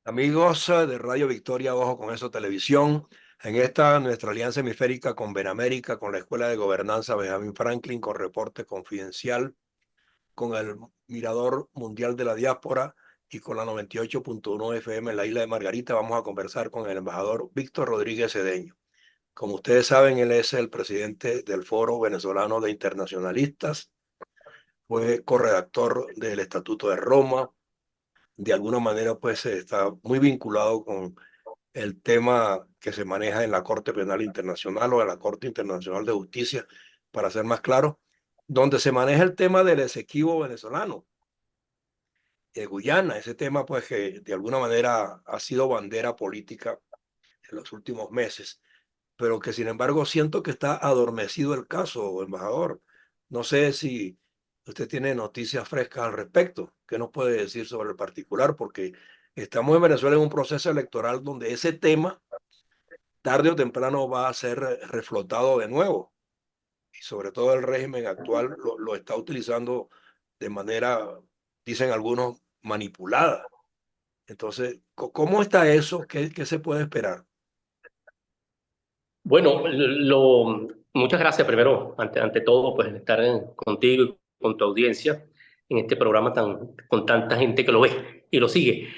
Amigos de Radio Victoria, Ojo con Eso Televisión, en esta nuestra alianza hemisférica con Benamérica, con la Escuela de Gobernanza Benjamin Franklin, con Reporte Confidencial, con el Mirador Mundial de la Diáspora y con la 98.1 FM en la isla de Margarita, vamos a conversar con el embajador Víctor Rodríguez Cedeño. Como ustedes saben, él es el presidente del Foro Venezolano de Internacionalistas, fue corredactor del Estatuto de Roma, de alguna manera pues está muy vinculado con el tema que se maneja en la Corte Penal Internacional o en la Corte Internacional de Justicia, para ser más claro, donde se maneja el tema del Esequibo venezolano, de Guyana, ese tema pues que de alguna manera ha sido bandera política en los últimos meses, pero que sin embargo siento que está adormecido el caso, embajador. No sé si usted tiene noticias frescas al respecto. ¿Qué nos puede decir sobre el particular? Porque estamos en Venezuela en un proceso electoral donde ese tema tarde o temprano va a ser reflotado de nuevo. Y sobre todo el régimen actual lo está utilizando de manera, dicen algunos, manipulada. Entonces, ¿cómo está eso? ¿Qué se puede esperar? Bueno, muchas gracias primero, ante todo, pues estar contigo y con tu audiencia en este programa con tanta gente que lo ve y lo sigue.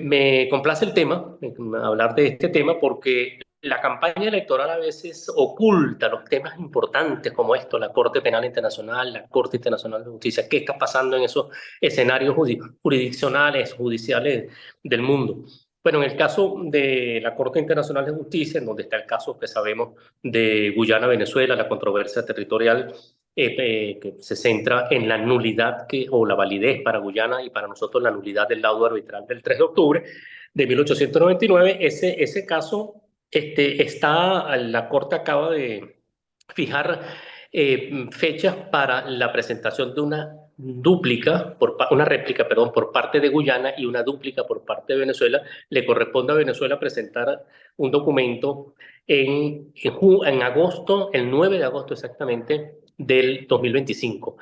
Me complace el tema, hablar de este tema, porque la campaña electoral a veces oculta los temas importantes como esto, la Corte Penal Internacional, la Corte Internacional de Justicia, qué está pasando en esos escenarios jurisdiccionales, judiciales del mundo. Bueno, en el caso de la Corte Internacional de Justicia, en donde está el caso que sabemos de Guyana, Venezuela, la controversia territorial que se centra en la nulidad o la validez para Guyana y para nosotros la nulidad del laudo arbitral del 3 de octubre de 1899, ese caso la Corte acaba de fijar fechas para la presentación de una réplica, perdón, por parte de Guyana y una dúplica por parte de Venezuela. Le corresponde a Venezuela presentar un documento en agosto, el 9 de agosto exactamente, del 2025.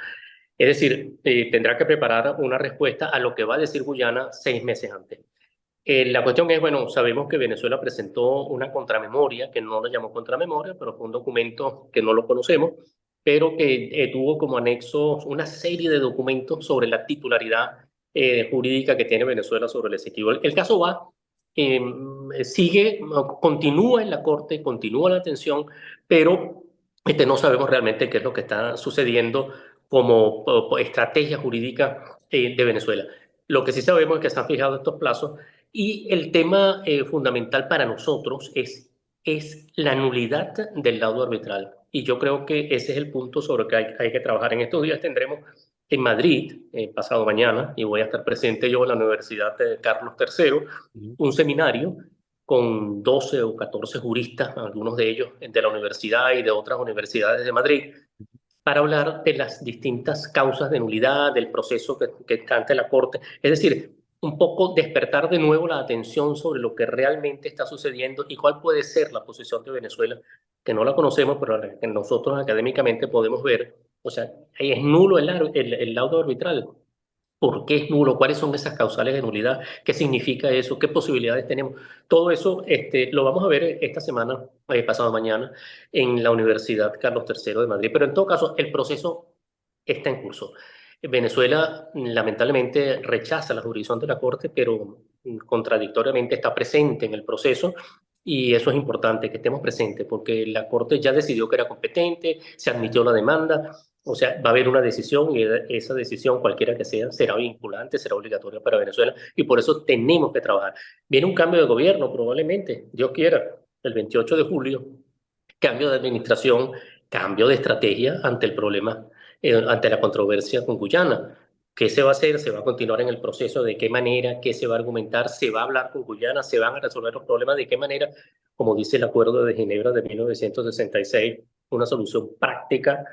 Es decir, tendrá que preparar una respuesta a lo que va a decir Guyana 6 meses antes. La cuestión es, bueno, sabemos que Venezuela presentó una contramemoria, que no lo llamó contramemoria, pero fue un documento que no lo conocemos, pero que tuvo como anexo una serie de documentos sobre la titularidad jurídica que tiene Venezuela sobre el Esequibo. El caso eh, sigue, continúa en la Corte, continúa la atención, pero no sabemos realmente qué es lo que está sucediendo como estrategia jurídica de Venezuela. Lo que sí sabemos es que se han fijado estos plazos y el tema fundamental para nosotros es la nulidad del laudo arbitral. Y yo creo que ese es el punto sobre el que hay que trabajar. En estos días tendremos en Madrid, pasado mañana, y voy a estar presente yo en la Universidad de Carlos III, Ujú. un seminario con 12 o 14 juristas, algunos de ellos de la universidad y de otras universidades de Madrid, para hablar de las distintas causas de nulidad, del proceso que está ante la Corte. Es decir, un poco despertar de nuevo la atención sobre lo que realmente está sucediendo y cuál puede ser la posición de Venezuela, que no la conocemos, pero que nosotros académicamente podemos ver. O sea, es nulo el laudo arbitral. ¿Por qué es nulo? ¿Cuáles son esas causales de nulidad? ¿Qué significa eso? ¿Qué posibilidades tenemos? Todo eso lo vamos a ver esta semana, pasado mañana, en la Universidad Carlos III de Madrid. Pero en todo caso, el proceso está en curso. Venezuela lamentablemente rechaza la jurisdicción de la Corte, pero contradictoriamente está presente en el proceso. Y eso es importante, que estemos presentes, porque la Corte ya decidió que era competente, se admitió la demanda, o sea, va a haber una decisión y esa decisión, cualquiera que sea, será vinculante, será obligatoria para Venezuela y por eso tenemos que trabajar. Viene un cambio de gobierno probablemente, Dios quiera, el 28 de julio, cambio de administración, cambio de estrategia ante el problema, ante la controversia con Guyana. ¿Qué se va a hacer? ¿Se va a continuar en el proceso? ¿De qué manera? ¿Qué se va a argumentar? ¿Se va a hablar con Guyana? ¿Se van a resolver los problemas? ¿De qué manera? Como dice el Acuerdo de Ginebra de 1966, una solución práctica,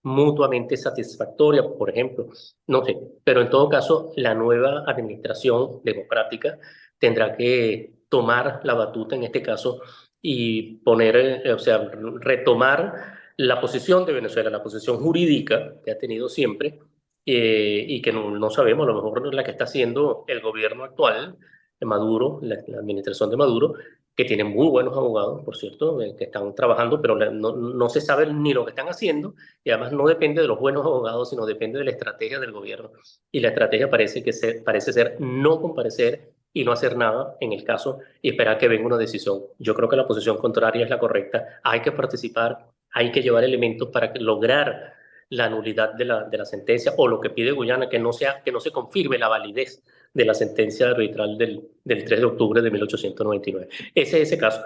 mutuamente satisfactoria, por ejemplo. No sé, pero en todo caso, la nueva administración democrática tendrá que tomar la batuta en este caso y poner, o sea, retomar la posición de Venezuela, la posición jurídica que ha tenido siempre y que no sabemos, a lo mejor la que está haciendo el gobierno actual, Maduro, la administración de Maduro, que tiene muy buenos abogados, por cierto, que están trabajando, pero no se sabe ni lo que están haciendo, y además no depende de los buenos abogados, sino depende de la estrategia del gobierno. Y la estrategia parece ser no comparecer y no hacer nada en el caso y esperar que venga una decisión. Yo creo que la posición contraria es la correcta. Hay que participar, hay que llevar elementos para lograr la nulidad de la sentencia o lo que pide Guyana, que no se confirme la validez de la sentencia arbitral del 3 de octubre de 1899. Ese es ese caso.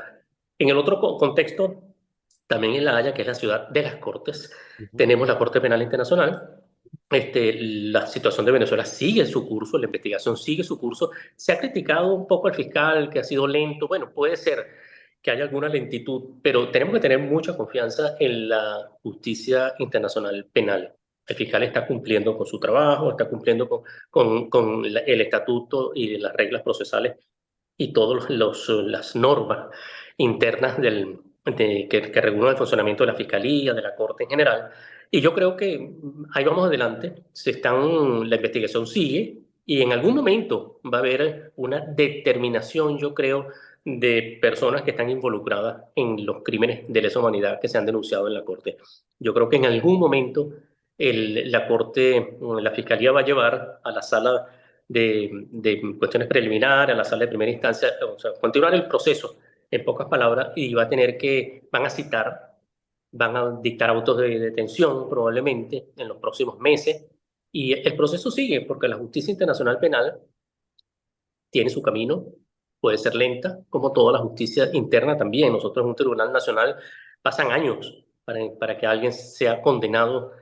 En el otro contexto, también en La Haya, que es la ciudad de las Cortes, Ujú. tenemos la Corte Penal Internacional. La situación de Venezuela sigue su curso, la investigación sigue su curso. Se ha criticado un poco al fiscal que ha sido lento. Bueno, puede ser que haya alguna lentitud, pero tenemos que tener mucha confianza en la justicia internacional penal. El fiscal está cumpliendo con su trabajo, está cumpliendo con el estatuto y las reglas procesales y todas las normas internas que regulan el funcionamiento de la Fiscalía, de la Corte en general. Y yo creo que ahí vamos adelante, la investigación sigue y en algún momento va a haber una determinación, yo creo, de personas que están involucradas en los crímenes de lesa humanidad que se han denunciado en la Corte. Yo creo que en algún momento la Fiscalía va a llevar a la sala de cuestiones preliminares, a la sala de primera instancia, o sea, continuar el proceso, en pocas palabras, y van a citar, van a dictar autos de detención probablemente en los próximos meses, y el proceso sigue, porque la justicia internacional penal tiene su camino, puede ser lenta, como toda la justicia interna también. Nosotros en un tribunal nacional pasan años para que alguien sea condenado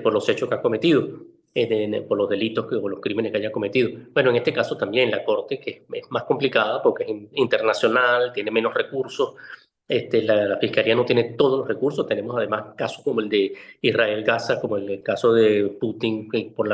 por los hechos que ha cometido, por los delitos o los crímenes que haya cometido. Bueno, en este caso también la Corte, que es más complicada porque es internacional, tiene menos recursos. La Fiscalía no tiene todos los recursos. Tenemos además casos como el de Israel Gaza, como el caso de Putin por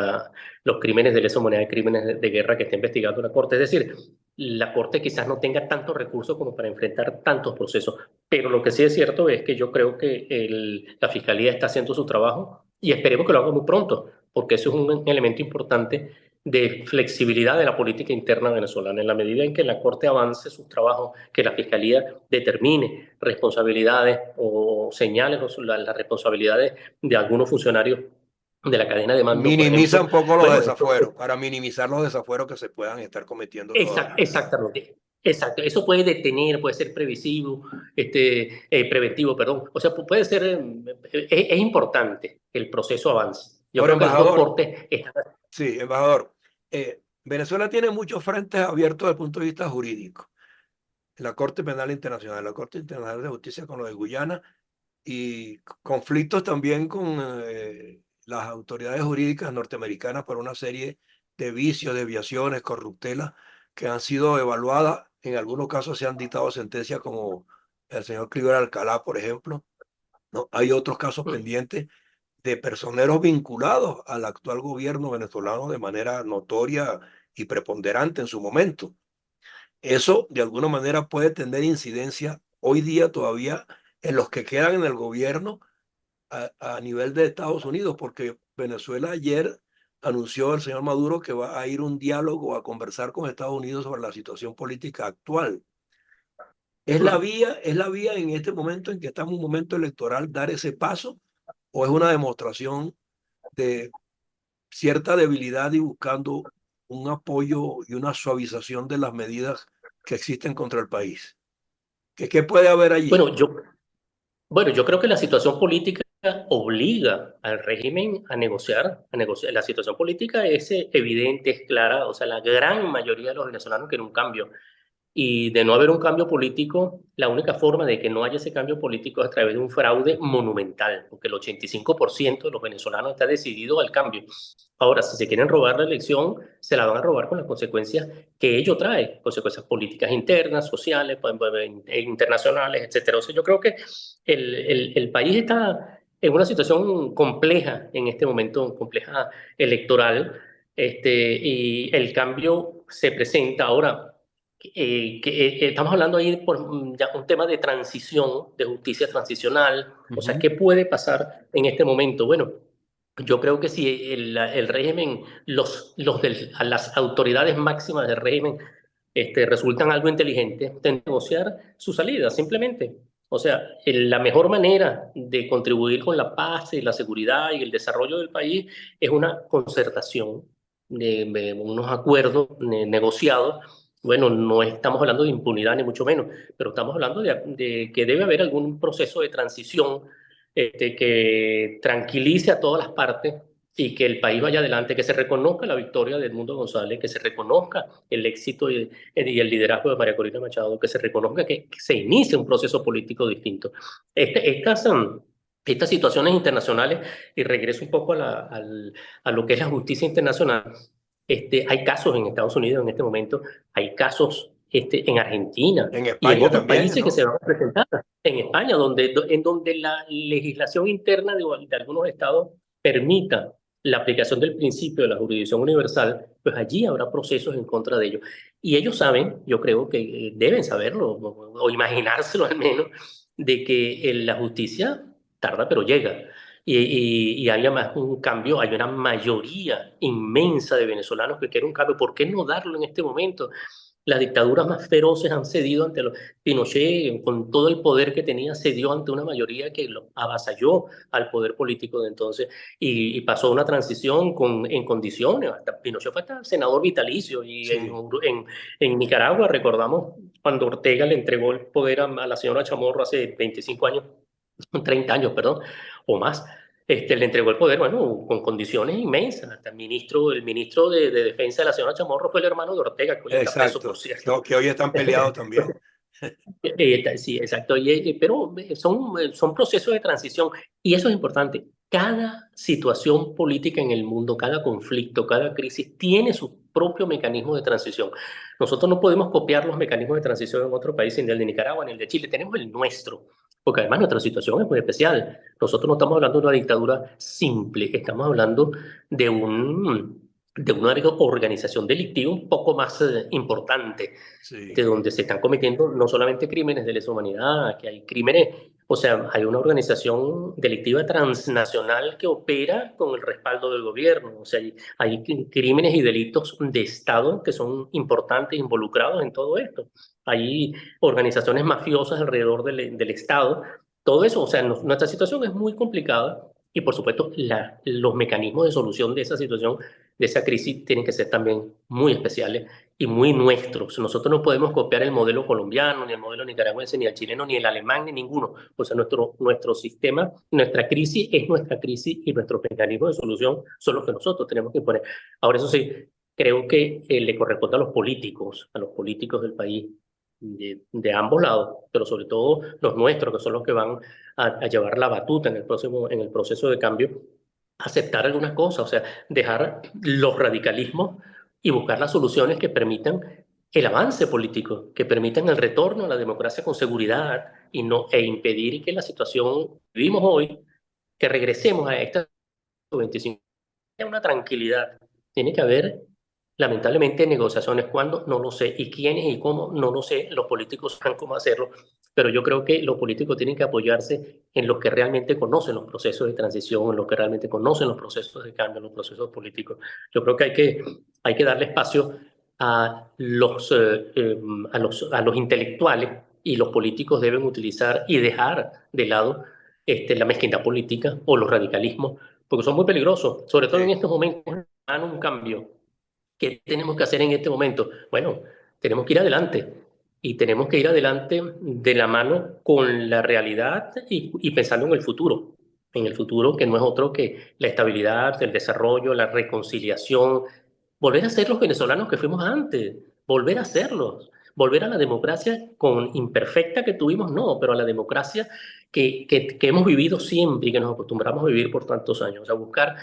los crímenes de lesa humanidad y crímenes de guerra que está investigando la Corte. Es decir, la Corte quizás no tenga tantos recursos como para enfrentar tantos procesos, pero lo que sí es cierto es que yo creo que la Fiscalía está haciendo su trabajo y esperemos que lo haga muy pronto, porque eso es un elemento importante de flexibilidad de la política interna venezolana. En la medida en que la Corte avance su trabajo, que la Fiscalía determine responsabilidades o señales las responsabilidades de algunos funcionarios de la cadena de mando, por Minimiza ejemplo. un poco los Bueno, desafueros, para minimizar los desafueros que se puedan estar cometiendo todavía. exactamente. Exacto, eso puede detener, puede ser previsivo, preventivo, perdón. O sea, puede ser, es importante que el proceso avance. Yo Ahora, creo que las dos embajador, cortes están. sí, embajador, Venezuela tiene muchos frentes abiertos desde el punto de vista jurídico. La Corte Penal Internacional, la Corte Internacional de Justicia con lo de Guyana y conflictos también con las autoridades jurídicas norteamericanas por una serie de vicios, desviaciones, corruptelas que han sido evaluadas. En algunos casos se han dictado sentencias como el señor Cliver Alcalá, por ejemplo. ¿No? Hay otros casos pendientes de personeros vinculados al actual gobierno venezolano de manera notoria y preponderante en su momento. Eso de alguna manera puede tener incidencia hoy día todavía en los que quedan en el gobierno a nivel de Estados Unidos, porque Venezuela ayer anunció el señor Maduro que va a ir a un diálogo, a conversar con Estados Unidos sobre la situación política actual. Es la vía en este momento en que estamos en un momento electoral dar ese paso o es una demostración de cierta debilidad y buscando un apoyo y una suavización de las medidas que existen contra el país? ¿Qué puede haber allí? Bueno, yo creo que la situación política obliga al régimen a negociar, a negociar. La situación política es evidente, es clara. O sea, la gran mayoría de los venezolanos quieren un cambio. Y de no haber un cambio político, la única forma de que no haya ese cambio político es a través de un fraude monumental, porque el 85% de los venezolanos está decidido al cambio. Ahora, si se quieren robar la elección, se la van a robar con las consecuencias que ello trae, consecuencias políticas internas, sociales, internacionales, etcétera. O sea, yo creo que el país está en una situación compleja en este momento, compleja electoral, y el cambio se presenta ahora. Estamos hablando ahí por ya un tema de transición, de justicia transicional. O sea, Ujú. ¿qué puede pasar en este momento? Bueno, yo creo que si el régimen, a las autoridades máximas del régimen resultan algo inteligentes de negociar su salida, simplemente. O sea, la mejor manera de contribuir con la paz y la seguridad y el desarrollo del país es una concertación, de unos acuerdos negociados. Bueno, no estamos hablando de impunidad ni mucho menos, pero estamos hablando de que debe haber algún proceso de transición que tranquilice a todas las partes y que el país vaya adelante, que se reconozca la victoria de Edmundo González, que se reconozca el éxito y el liderazgo de María Corina Machado, que se reconozca que se inicie un proceso político distinto. Estas situaciones internacionales, y regreso un poco a lo que es la justicia internacional, hay casos en Estados Unidos en este momento, hay casos en Argentina En y en España otros también, países que se ¿no? van a presentar, en España, en donde la legislación interna de algunos estados permita la aplicación del principio de la jurisdicción universal, pues allí habrá procesos en contra de ellos. Y ellos saben, yo creo que deben saberlo, o imaginárselo al menos, de que la justicia tarda pero llega. Y hay además un cambio, hay una mayoría inmensa de venezolanos que quieren un cambio. ¿Por qué no darlo en este momento? Las dictaduras más feroces han cedido ante los... Pinochet, con todo el poder que tenía, cedió ante una mayoría que lo avasalló al poder político de entonces y pasó una transición en condiciones. Hasta Pinochet fue hasta senador vitalicio y Sí, en Nicaragua recordamos cuando Ortega le entregó el poder a la señora Chamorro hace 25 años, 30 años, perdón, o más. Le entregó el poder, bueno, con condiciones inmensas. Hasta el ministro de Defensa de la señora Chamorro fue el hermano de Ortega, que hoy está preso, por exacto. cierto. Que hoy están peleados también. Sí, exacto. Pero son procesos de transición y eso es importante. Cada situación política en el mundo, cada conflicto, cada crisis tiene su propio mecanismo de transición. Nosotros no podemos copiar los mecanismos de transición en otro país, ni el de Nicaragua, ni el de Chile. Tenemos el nuestro, porque además nuestra situación es muy especial. Nosotros no estamos hablando de una dictadura simple, estamos hablando de de una organización delictiva un poco más importante, de Sí, donde se están cometiendo no solamente crímenes de lesa humanidad, que hay crímenes, o sea, hay una organización delictiva transnacional que opera con el respaldo del gobierno, o sea, hay crímenes y delitos de Estado que son importantes involucrados en todo esto. Hay organizaciones mafiosas alrededor del Estado, todo eso, o sea, nuestra situación es muy complicada y por supuesto los mecanismos de solución de esa situación, de esa crisis, tienen que ser también muy especiales y muy nuestros. Nosotros no podemos copiar el modelo colombiano, ni el modelo nicaragüense, ni el chileno, ni el alemán, ni ninguno. O sea, nuestro sistema, nuestra crisis es nuestra crisis y nuestros mecanismos de solución son los que nosotros tenemos que poner. Ahora, eso sí, creo que le corresponde a los políticos del país, de ambos lados, pero sobre todo los nuestros, que son los que van a llevar la batuta en el proceso de cambio, aceptar algunas cosas, o sea, dejar los radicalismos y buscar las soluciones que permitan el avance político, que permitan el retorno a la democracia con seguridad e impedir que la situación que vivimos hoy, que regresemos a esta 25, haya una tranquilidad. Tiene que haber, lamentablemente, negociaciones. ¿Cuándo? No lo sé. ¿Y quiénes y cómo? No lo sé. Los políticos saben cómo hacerlo. Pero yo creo que los políticos tienen que apoyarse en los que realmente conocen los procesos de transición, en los que realmente conocen los procesos de cambio, los procesos políticos. Yo creo que hay que darle espacio a a los intelectuales y los políticos deben utilizar y dejar de lado la mezquindad política o los radicalismos porque son muy peligrosos, sobre todo en sí, estos momentos, un cambio. ¿Qué tenemos que hacer en este momento? Bueno, tenemos que ir adelante y tenemos que ir adelante de la mano con la realidad y pensando en el futuro que no es otro que la estabilidad, el desarrollo, la reconciliación, volver a ser los venezolanos que fuimos antes, volver a serlos, volver a la democracia con imperfecta que tuvimos, no, pero a la democracia que hemos vivido siempre y que nos acostumbramos a vivir por tantos años, a buscar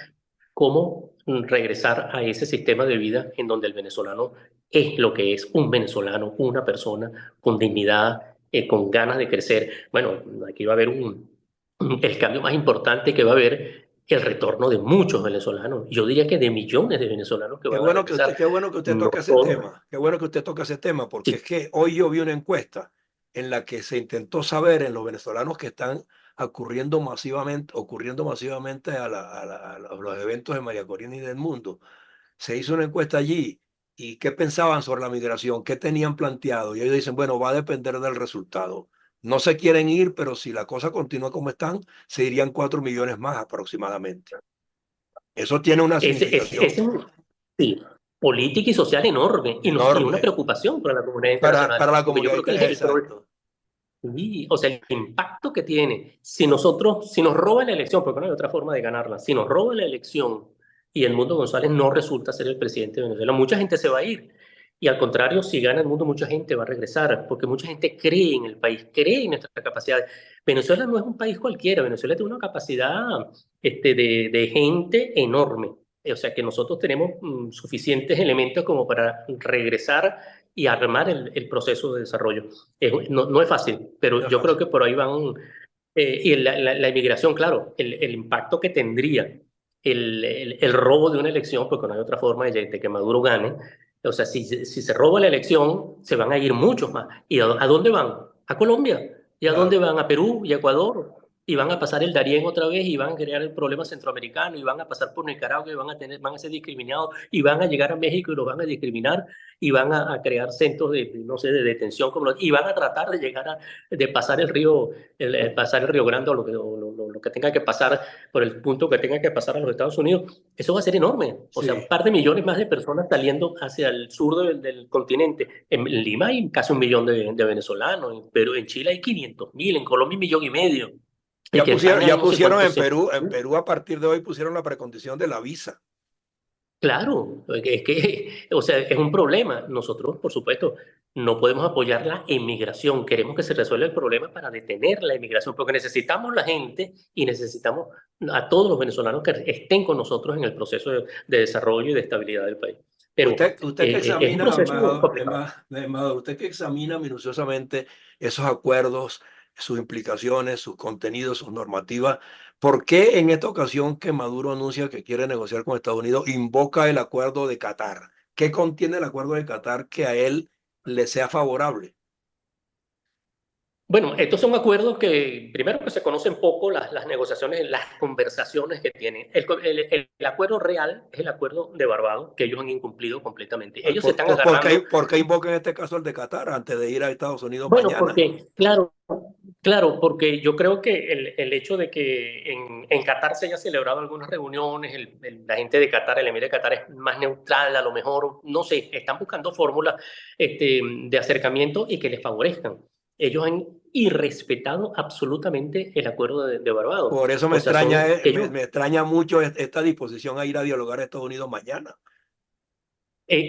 cómo regresar a ese sistema de vida en donde el venezolano es lo que es un venezolano, una persona con dignidad, con ganas de crecer. Bueno, aquí va a haber el cambio más importante que va a haber el retorno de muchos venezolanos. Yo diría que de millones de venezolanos que van a regresar. qué bueno que usted No toca ese todos. tema. Qué bueno que usted toca ese tema, porque Sí, es que hoy yo vi una encuesta en la que se intentó saber en los venezolanos que están ocurriendo masivamente a los eventos de María Corina y del mundo. Se hizo una encuesta allí y qué pensaban sobre la migración, qué tenían planteado. Y ellos dicen, bueno, va a depender del resultado. No se quieren ir, pero si la cosa continúa como están, se irían 4 millones más aproximadamente. Eso tiene una significación Sí, política y social enorme y una enorme preocupación para la comunidad internacional, para la porque yo comunidad. creo que el problema, Exacto. sí, o sea, el impacto que tiene, si nos roba la elección, porque no hay otra forma de ganarla, si nos roba la elección y el Mundo González no resulta ser el presidente de Venezuela, mucha gente se va a ir. Y al contrario, si gana el mundo, mucha gente va a regresar, porque mucha gente cree en el país, cree en nuestra capacidad. Venezuela no es un país cualquiera, Venezuela tiene una capacidad de gente enorme. O sea que nosotros tenemos suficientes elementos como para regresar y armar el proceso de desarrollo. No es fácil, No pero es yo creo fácil. que por ahí van. Y la inmigración, claro, el impacto que tendría el robo de una elección, porque no hay otra forma de que Maduro gane. O sea, si se roba la elección, se van a ir muchos más. ¿Y a dónde van? A Colombia. ¿Y a dónde Claro. van? A Perú y a Ecuador. Y van a pasar el Darién otra vez y van a crear el problema centroamericano y van a pasar por Nicaragua y van a ser discriminados y van a llegar a México y los van a discriminar y van a crear centros no sé, de detención y van a tratar de llegar de pasar pasar el Río Grande o lo que tenga que pasar por el punto que tenga que pasar a los Estados Unidos. Eso va a ser enorme. O sea, un Sí. par de millones más de personas saliendo hacia el sur del continente. En Lima hay casi 1 millón de venezolanos, pero en Chile hay 500.000, en Colombia 1,5 millones. Es que España hay Ya no sé pusieron cuántos. En Perú a partir de hoy pusieron la precondición de la visa. Claro, o sea, es un problema. Nosotros, por supuesto, no podemos apoyar la emigración. Queremos que se resuelva el problema para detener la emigración, porque necesitamos la gente y necesitamos a todos los venezolanos que estén con nosotros en el proceso de desarrollo y de estabilidad del país. Pero Usted que es un examina, proceso complicado. Amado, usted que examina minuciosamente esos acuerdos, sus implicaciones, sus contenidos, sus normativas, ¿por qué en esta ocasión que Maduro anuncia que quiere negociar con Estados Unidos, invoca el acuerdo de Qatar? ¿Qué contiene el acuerdo de Qatar que a él le sea favorable? Bueno, estos son acuerdos que, primero que se conocen poco las negociaciones, las conversaciones que tienen. El acuerdo real es el acuerdo de Barbados, que ellos han incumplido completamente. Ellos se están agarrando. ¿Por qué invoca en este caso el de Qatar antes de ir a Estados Unidos Bueno, mañana? porque, claro, porque yo creo que el hecho de que en Qatar se haya celebrado algunas reuniones, la gente de Qatar, el emir de Qatar es más neutral, a lo mejor, no sé, están buscando fórmulas de acercamiento y que les favorezcan. Ellos han irrespetado absolutamente el acuerdo de Barbados. Por eso O sea, son ellos. me extraña mucho esta disposición a ir a dialogar a Estados Unidos mañana.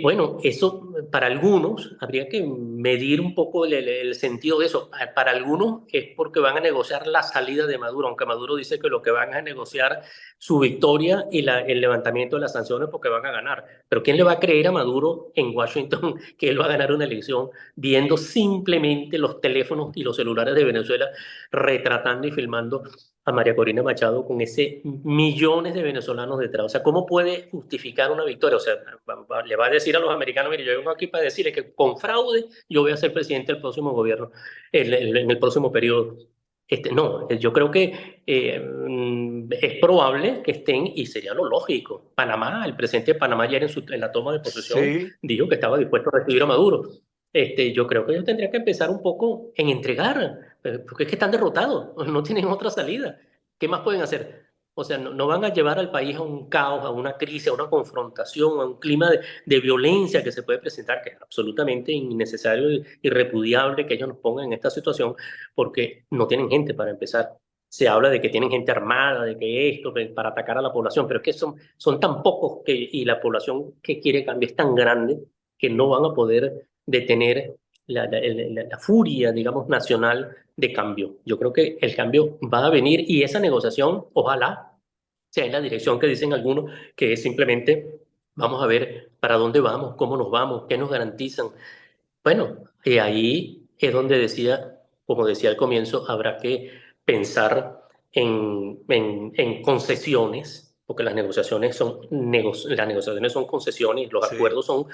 Bueno, eso para algunos habría que medir un poco el sentido de eso. Para algunos es porque van a negociar la salida de Maduro, aunque Maduro dice que lo que van a negociar su victoria y el levantamiento de las sanciones porque van a ganar. Pero ¿quién le va a creer a Maduro en Washington que él va a ganar una elección viendo simplemente los teléfonos y los celulares de Venezuela retratando y filmando a María Corina Machado con ese millones de venezolanos detrás? O sea, ¿cómo puede justificar una victoria? O sea, le va a decir a los americanos, mire, yo vengo aquí para decirles que con fraude yo voy a ser presidente del próximo gobierno, en el próximo periodo. No, yo creo que es probable que estén, y sería lo lógico. Panamá, el presidente de Panamá ayer en la toma de posesión Sí, dijo que estaba dispuesto a recibir a Maduro. Yo creo que ellos tendrían que empezar un poco en entregar, porque es que están derrotados, no tienen otra salida. ¿Qué más pueden hacer? O sea, no van a llevar al país a un caos, a una crisis, a una confrontación, a un clima de violencia que se puede presentar, que es absolutamente innecesario y repudiable que ellos nos pongan en esta situación, porque no tienen gente para empezar. Se habla de que tienen gente armada, de que esto, para atacar a la población, pero es que son tan pocos y la población que quiere cambio es tan grande que no van a poder detener la furia, digamos, nacional de cambio. Yo creo que el cambio va a venir y esa negociación, ojalá, sea en la dirección que dicen algunos, que es simplemente vamos a ver para dónde vamos, cómo nos vamos, qué nos garantizan. Bueno, y ahí es donde decía, como decía al comienzo, habrá que pensar en concesiones, porque las negociaciones son concesiones, los sí, acuerdos son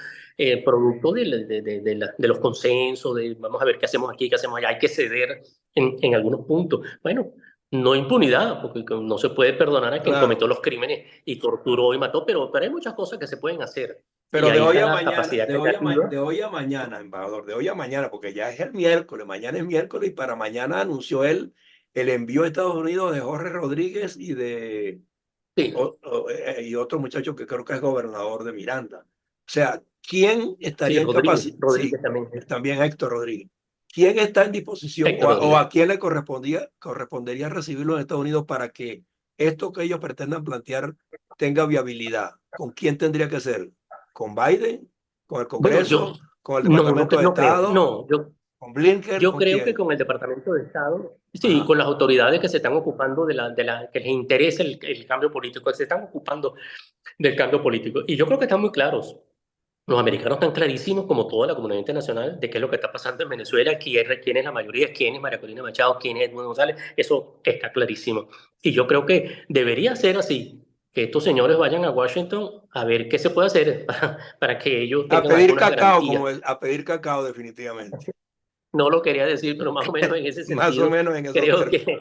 producto de los consensos, vamos a ver qué hacemos aquí, qué hacemos allá, hay que ceder en algunos puntos. Bueno, no impunidad, porque no se puede perdonar a quien cometió claro. los crímenes y torturó y mató, pero hay muchas cosas que se pueden hacer. Y Pero ahí está la capacidad creativa. de hoy a mañana, embajador, de hoy a mañana, porque ya es el miércoles, mañana es miércoles y para mañana anunció él el envío a Estados Unidos de Jorge Rodríguez y de Sí, y otro muchacho que creo que es gobernador de Miranda. O sea, ¿quién sí, estaría en Rodríguez, capacidad? Sí, Rodríguez también. también Héctor Rodríguez. ¿Quién está en disposición Héctor o Rodríguez. a quién le correspondería recibirlo en Estados Unidos para que esto que ellos pretendan plantear tenga viabilidad? ¿Con quién tendría que ser? ¿Con Biden? ¿Con el Bueno, Congreso? ¿Con el no, no, Departamento de no creo. Estado? No, ¿Con Blinken? yo ¿Con creo que quién? con el Departamento de Estado, sí, Ajá. con las autoridades que se están ocupando que les interesa el cambio político, que se están ocupando del cambio político. Y yo creo que están muy claros. Los americanos están clarísimos, como toda la comunidad internacional, de qué es lo que está pasando en Venezuela, quién es la mayoría, quién es María Corina Machado, quién es Edmundo González, eso está clarísimo. Y yo creo que debería ser así, que estos señores vayan a Washington a ver qué se puede hacer para que ellos A tengan pedir algunas cacao, garantías. a pedir cacao definitivamente. No lo quería decir, pero más o menos en ese Más o sentido, menos en esos creo términos. que,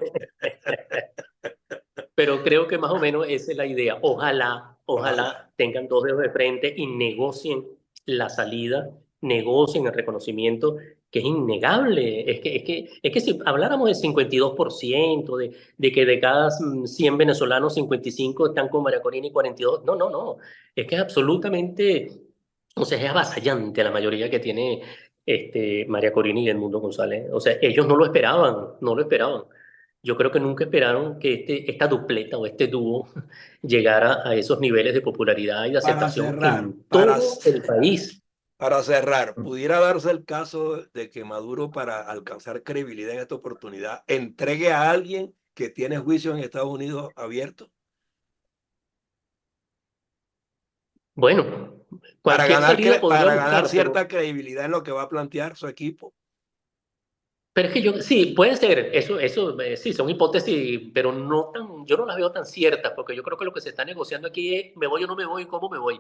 pero creo que más o menos esa es la idea. Ojalá, Ojalá. ojalá tengan dos dedos de frente y negocien la salida, negocien el reconocimiento, que es innegable. Es que si habláramos del 52%, de que de cada 100 venezolanos, 55 están con María Corina y 42, no, no, no. Es que es absolutamente, o sea, es avasallante la mayoría que tiene María Corina y Edmundo González. O sea, ellos no lo esperaban, no lo esperaban. Yo creo que nunca esperaron que esta dupleta o este dúo llegara a esos niveles de popularidad y de Para aceptación cerrar, en todo el país. para cerrar, ¿pudiera darse el caso de que Maduro, para alcanzar credibilidad en esta oportunidad, entregue a alguien que tiene juicio en Estados Unidos abierto Bueno, cualquier salida podría para ganar buscar, cierta credibilidad en lo que va a plantear su equipo? pero es que sí, puede ser, sí, son hipótesis, pero yo no las veo tan ciertas, porque yo creo que lo que se está negociando aquí es, ¿me voy o no me voy? ¿Cómo me voy?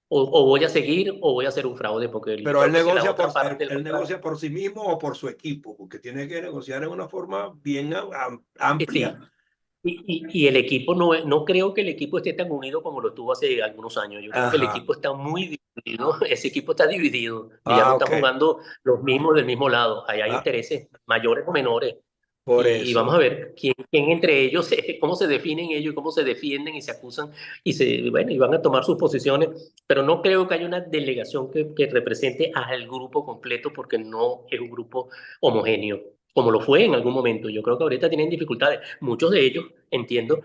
O voy a seguir o voy a hacer un fraude, porque yo Pero creo que si la otra parte, la él otra, negocia por sí mismo o por su equipo, porque tiene que negociar en una forma bien amplia. sí. Y el equipo no creo que el equipo esté tan unido como lo estuvo hace algunos años. Yo creo que el Ajá. equipo está muy dividido. Ese equipo está dividido y ya no Ah, están ok. jugando los mismos del mismo lado. Ahí hay Ah, intereses mayores o menores. por Y vamos a eso. ver quién entre ellos, cómo se definen ellos, cómo se defienden y se acusan bueno, y van a tomar sus posiciones. Pero no creo que haya una delegación que represente al grupo completo porque no es un grupo homogéneo, como lo fue en algún momento. Yo creo que ahorita tienen dificultades. Muchos de ellos, entiendo,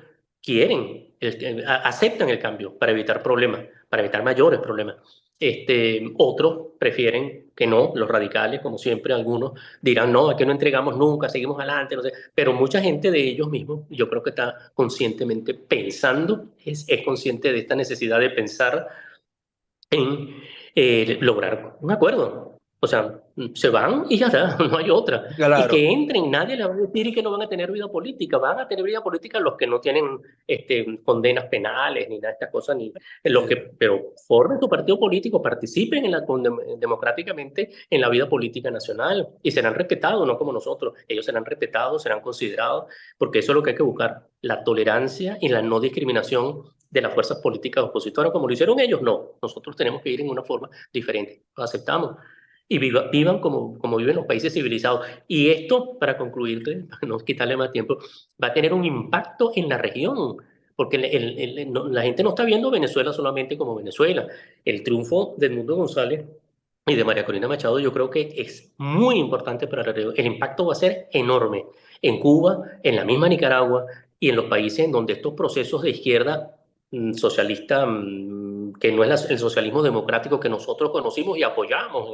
aceptan el cambio para evitar problemas, para evitar mayores problemas. Otros prefieren que no, los radicales, como siempre, algunos dirán, no, aquí no entregamos nunca, seguimos adelante, no sé. Pero mucha gente de ellos mismos, yo creo que está conscientemente pensando, es consciente de esta necesidad de pensar en lograr un acuerdo. O sea, se van y ya está, no hay otra. Y Claro. que entren, nadie le va a decir que no van a tener vida política. Van a tener vida política los que no tienen condenas penales ni nada de estas cosas, ni pero formen su partido político, participen democráticamente en la vida política nacional y serán respetados, no como nosotros. Ellos serán respetados, serán considerados, porque eso es lo que hay que buscar, la tolerancia y la no discriminación de las fuerzas políticas opositoras, como lo hicieron ellos, no. Nosotros tenemos que ir en una forma diferente. Lo aceptamos. Y vivan como viven los países civilizados. Y esto, para concluirte, para no quitarle más tiempo, va a tener un impacto en la región. Porque la gente no está viendo Venezuela solamente como Venezuela. El triunfo de Edmundo González y de María Corina Machado yo creo que es muy importante para la región. El impacto va a ser enorme en Cuba, en la misma Nicaragua y en los países en donde estos procesos de izquierda socialista, que no es el socialismo democrático que nosotros conocimos y apoyamos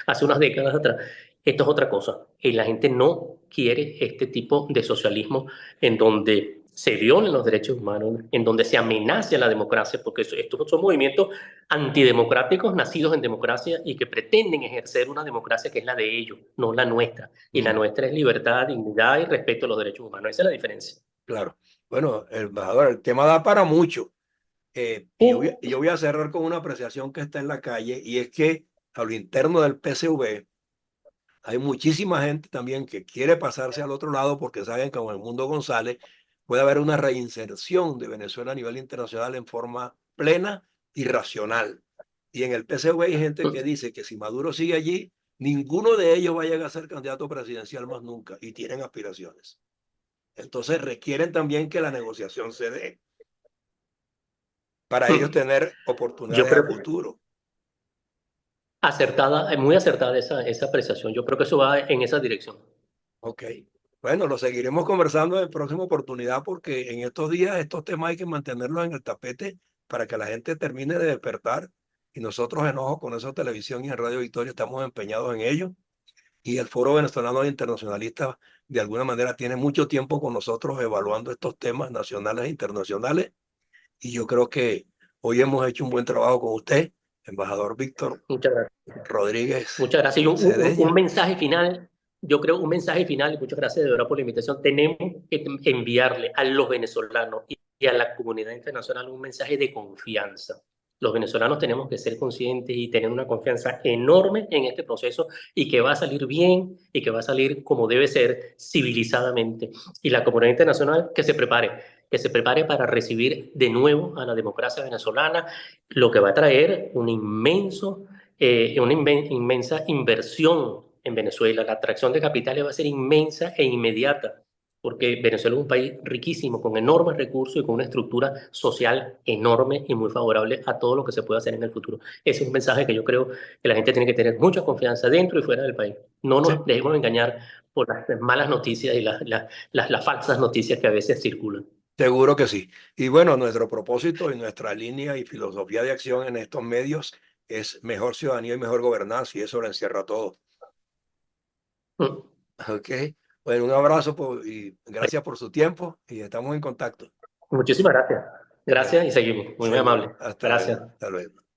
hace unas décadas atrás. Esto es otra cosa. Y la gente no quiere este tipo de socialismo en donde se violen los derechos humanos, en donde se amenace a la democracia, porque estos son movimientos antidemocráticos nacidos en democracia y que pretenden ejercer una democracia que es la de ellos, no la nuestra. Y la Mm, nuestra es libertad, dignidad y respeto a los derechos humanos. Esa es la diferencia. claro. Bueno, embajador, el tema da para mucho. Y yo voy a cerrar con una apreciación que está en la calle y es que a lo interno del PSV hay muchísima gente también que quiere pasarse al otro lado porque saben que con el Mundo González puede haber una reinserción de Venezuela a nivel internacional en forma plena y racional. Y en el PCV hay gente que dice que si Maduro sigue allí, ninguno de ellos va a llegar a ser candidato presidencial más nunca, y tienen aspiraciones. Entonces requieren también que la negociación se dé para ellos tener Yo oportunidades a creo futuro. acertada, muy acertada esa apreciación. Yo creo que eso va en esa dirección. Ok. Bueno, lo seguiremos conversando en próxima oportunidad porque en estos días estos temas hay que mantenerlos en el tapete para que la gente termine de despertar y nosotros en Ojo con Eso Televisión y en Radio Victoria estamos empeñados en ello y el Foro Venezolano de Internacionalistas de alguna manera tiene mucho tiempo con nosotros evaluando estos temas nacionales e internacionales y yo creo que hoy hemos hecho un buen trabajo con usted, embajador Víctor Muchas gracias. Rodríguez Muchas gracias. Y un Cedeño. mensaje final, yo creo un mensaje final, y muchas gracias de verdad por la invitación. Tenemos que enviarle a los venezolanos y a la comunidad internacional un mensaje de confianza. Los venezolanos tenemos que ser conscientes y tener una confianza enorme en este proceso y que va a salir bien y que va a salir como debe ser, civilizadamente. Y la comunidad internacional que se prepare para recibir de nuevo a la democracia venezolana, lo que va a traer un inmensa inversión en Venezuela. La atracción de capitales va a ser inmensa e inmediata, porque Venezuela es un país riquísimo, con enormes recursos y con una estructura social enorme y muy favorable a todo lo que se puede hacer en el futuro. Ese es un mensaje que yo creo que la gente tiene que tener mucha confianza dentro y fuera del país. No Sí, nos dejemos engañar por las malas noticias y las falsas noticias que a veces circulan. seguro que sí. Y bueno, nuestro propósito y nuestra línea y filosofía de acción en estos medios es mejor ciudadanía y mejor gobernanza, y eso lo encierra todo. Mm. Ok. Bueno, un abrazo y gracias por su tiempo y estamos en contacto. Muchísimas gracias. Bueno, Gracias y seguimos. Muy, muy amable. seguro. Hasta luego. Gracias. Hasta luego.